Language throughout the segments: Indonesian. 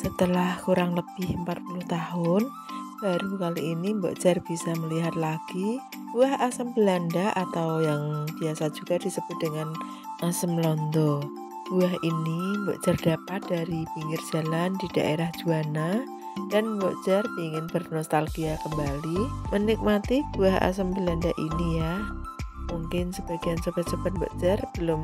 Setelah kurang lebih 40 tahun, baru kali ini Mbok Jar bisa melihat lagi buah asam Belanda atau yang biasa juga disebut dengan asam londo. Buah ini Mbok Jar dapat dari pinggir jalan di daerah Juwana, dan Mbok Jar ingin bernostalgia kembali menikmati buah asam Belanda ini ya. Mungkin sebagian sobat-sobat Mbok Jar belum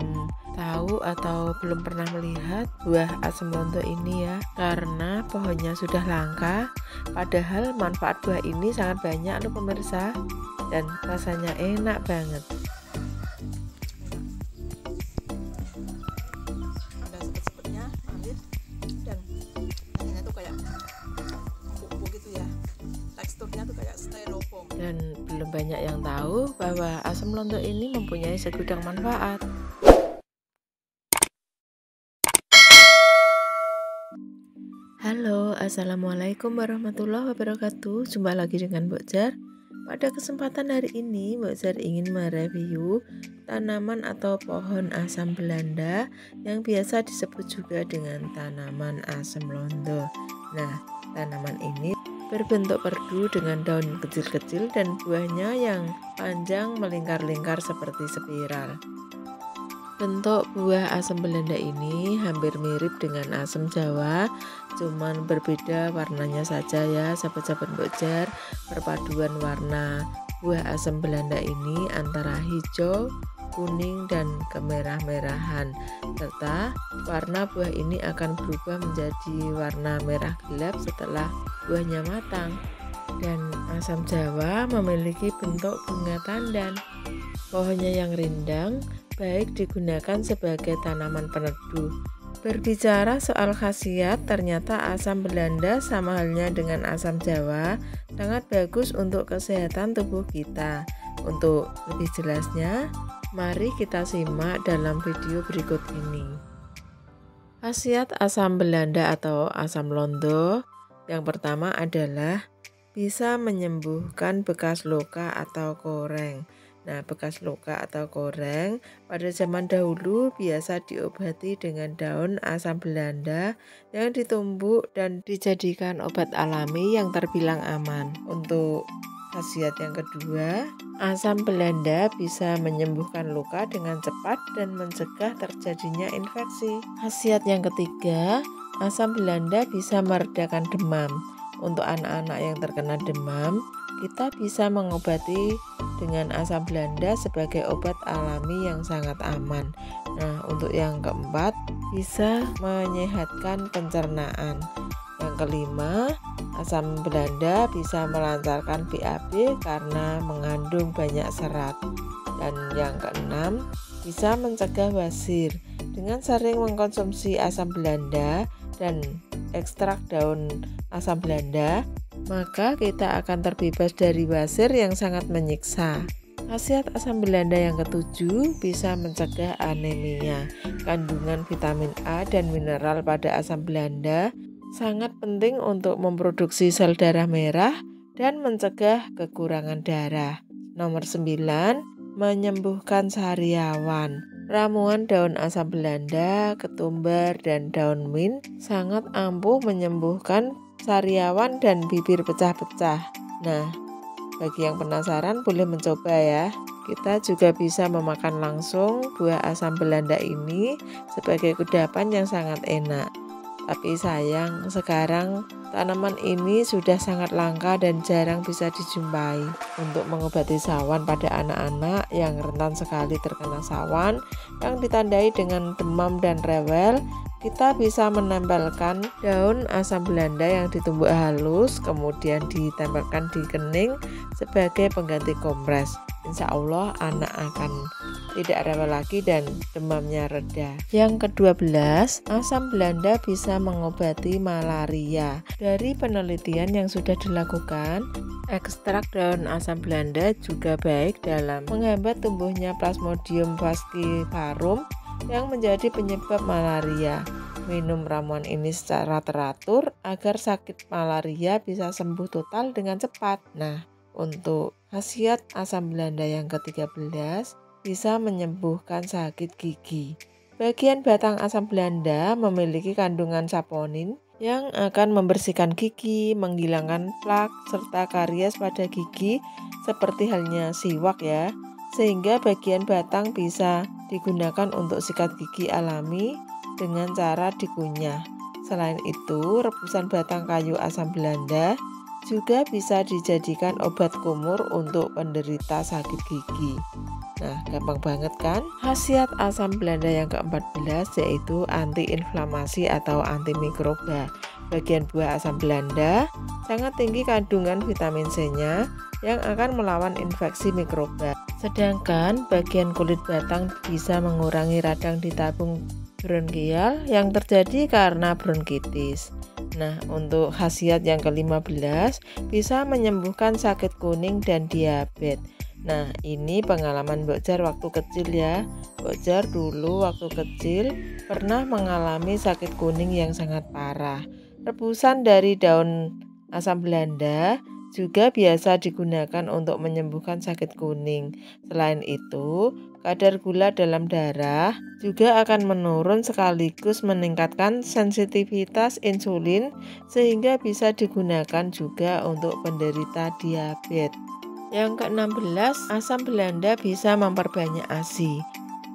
tahu atau belum pernah melihat buah asam londo ini ya, karena pohonnya sudah langka. Padahal manfaat buah ini sangat banyak loh pemirsa, dan rasanya enak banget. Ada sepet-sepetnya manis dan rasanya tuh kayak empuk-empuk gitu ya, teksturnya tuh kayak styrofoam. Dan belum banyak yang tahu bahwa asam londo ini mempunyai segudang manfaat. Halo, assalamualaikum warahmatullahi wabarakatuh. Jumpa lagi dengan Mbok Jar. Pada kesempatan hari ini Mbok Jar ingin mereview tanaman atau pohon asam Belanda yang biasa disebut juga dengan tanaman asam londo. Nah, tanaman ini berbentuk perdu dengan daun kecil-kecil dan buahnya yang panjang melingkar-lingkar seperti spiral. Bentuk buah asam Belanda ini hampir mirip dengan asam Jawa, cuman berbeda warnanya saja ya sahabat-sahabat Mbok Jar. Perpaduan warna buah asam Belanda ini antara hijau, kuning, dan kemerah-merahan, serta warna buah ini akan berubah menjadi warna merah gelap setelah buahnya matang. Dan asam Jawa memiliki bentuk bunga tandan. Pohonnya yang rindang baik digunakan sebagai tanaman peneduh. Berbicara soal khasiat, ternyata asam Belanda sama halnya dengan asam Jawa sangat bagus untuk kesehatan tubuh kita. Untuk lebih jelasnya, mari kita simak dalam video berikut ini. Khasiat asam Belanda atau asam londo yang pertama adalah bisa menyembuhkan bekas luka atau koreng. Nah, bekas luka atau koreng pada zaman dahulu biasa diobati dengan daun asam Belanda yang ditumbuk dan dijadikan obat alami yang terbilang aman. Untuk khasiat yang kedua, asam Belanda bisa menyembuhkan luka dengan cepat dan mencegah terjadinya infeksi. Khasiat yang ketiga, asam Belanda bisa meredakan demam. Untuk anak-anak yang terkena demam, kita bisa mengobati dengan asam Belanda sebagai obat alami yang sangat aman. Nah, untuk yang keempat, bisa menyehatkan pencernaan. Yang kelima, asam Belanda bisa melancarkan BAB karena mengandung banyak serat. Dan yang keenam, bisa mencegah wasir. Dengan sering mengkonsumsi asam Belanda dan ekstrak daun asam Belanda, maka kita akan terbebas dari wasir yang sangat menyiksa. Khasiat asam Belanda yang ketujuh, bisa mencegah anemia. Kandungan vitamin A dan mineral pada asam Belanda sangat penting untuk memproduksi sel darah merah dan mencegah kekurangan darah. Nomor 9, menyembuhkan sariawan. Ramuan daun asam Belanda, ketumbar, dan daun mint sangat ampuh menyembuhkan sariawan dan bibir pecah-pecah. Nah, bagi yang penasaran boleh mencoba ya. Kita juga bisa memakan langsung buah asam Belanda ini sebagai kudapan yang sangat enak. Tapi sayang, sekarang tanaman ini sudah sangat langka dan jarang bisa dijumpai. Untuk mengobati sawan pada anak-anak yang rentan sekali terkena sawan yang ditandai dengan demam dan rewel, kita bisa menempelkan daun asam Belanda yang ditumbuk halus, kemudian ditempelkan di kening sebagai pengganti kompres. Insya Allah anak akan tidak rewel lagi dan demamnya reda. Yang ke-12, asam Belanda bisa mengobati malaria. Dari penelitian yang sudah dilakukan, ekstrak daun asam Belanda juga baik dalam menghambat tumbuhnya Plasmodium falciparum yang menjadi penyebab malaria. Minum ramuan ini secara teratur agar sakit malaria bisa sembuh total dengan cepat. Nah, untuk khasiat asam Belanda yang ke-13, bisa menyembuhkan sakit gigi. Bagian batang asam Belanda memiliki kandungan saponin yang akan membersihkan gigi, menghilangkan plak, serta karies pada gigi seperti halnya siwak ya. Sehingga bagian batang bisa digunakan untuk sikat gigi alami dengan cara dikunyah. Selain itu, rebusan batang kayu asam Belanda juga bisa dijadikan obat kumur untuk penderita sakit gigi. Nah, gampang banget kan? Khasiat asam Belanda yang ke-14 yaitu antiinflamasi atau antimikroba. Bagian buah asam Belanda sangat tinggi kandungan vitamin C-nya yang akan melawan infeksi mikroba. Sedangkan bagian kulit batang bisa mengurangi radang di tabung bronkial yang terjadi karena bronkitis. Nah, untuk khasiat yang ke-15 bisa menyembuhkan sakit kuning dan diabetes. Nah, ini pengalaman Mbok Jar waktu kecil ya. Mbok Jar dulu waktu kecil pernah mengalami sakit kuning yang sangat parah. Rebusan dari daun asam Belanda juga biasa digunakan untuk menyembuhkan sakit kuning. Selain itu, kadar gula dalam darah juga akan menurun sekaligus meningkatkan sensitivitas insulin sehingga bisa digunakan juga untuk penderita diabetes. Yang ke-16, asam Belanda bisa memperbanyak ASI.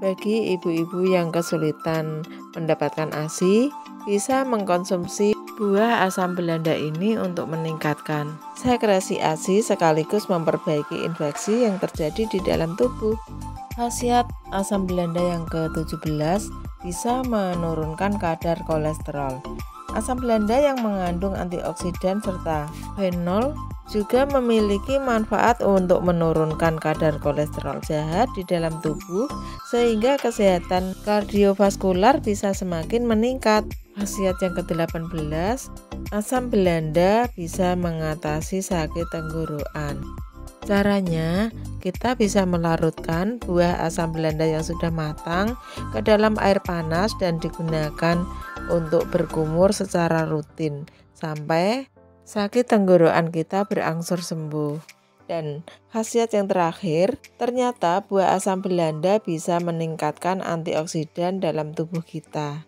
Bagi ibu-ibu yang kesulitan mendapatkan ASI, bisa mengkonsumsi buah asam Belanda ini untuk meningkatkan sekresi ASI sekaligus memperbaiki infeksi yang terjadi di dalam tubuh. Khasiat asam Belanda yang ke-17 bisa menurunkan kadar kolesterol. Asam Belanda yang mengandung antioksidan serta fenol juga memiliki manfaat untuk menurunkan kadar kolesterol jahat di dalam tubuh sehingga kesehatan kardiovaskular bisa semakin meningkat. Khasiat yang ke-18, asam Belanda bisa mengatasi sakit tenggorokan. Caranya, kita bisa melarutkan buah asam Belanda yang sudah matang ke dalam air panas dan digunakan untuk berkumur secara rutin sampai sakit tenggorokan kita berangsur sembuh. Dan khasiat yang terakhir, ternyata buah asam Belanda bisa meningkatkan antioksidan dalam tubuh kita.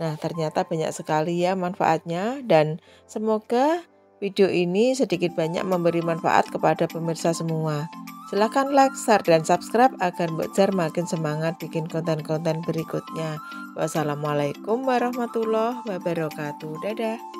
Nah, ternyata banyak sekali ya manfaatnya dan semoga video ini sedikit banyak memberi manfaat kepada pemirsa semua. Silahkan like, share, dan subscribe agar Mbok Jar makin semangat bikin konten-konten berikutnya. Wassalamualaikum warahmatullahi wabarakatuh. Dadah.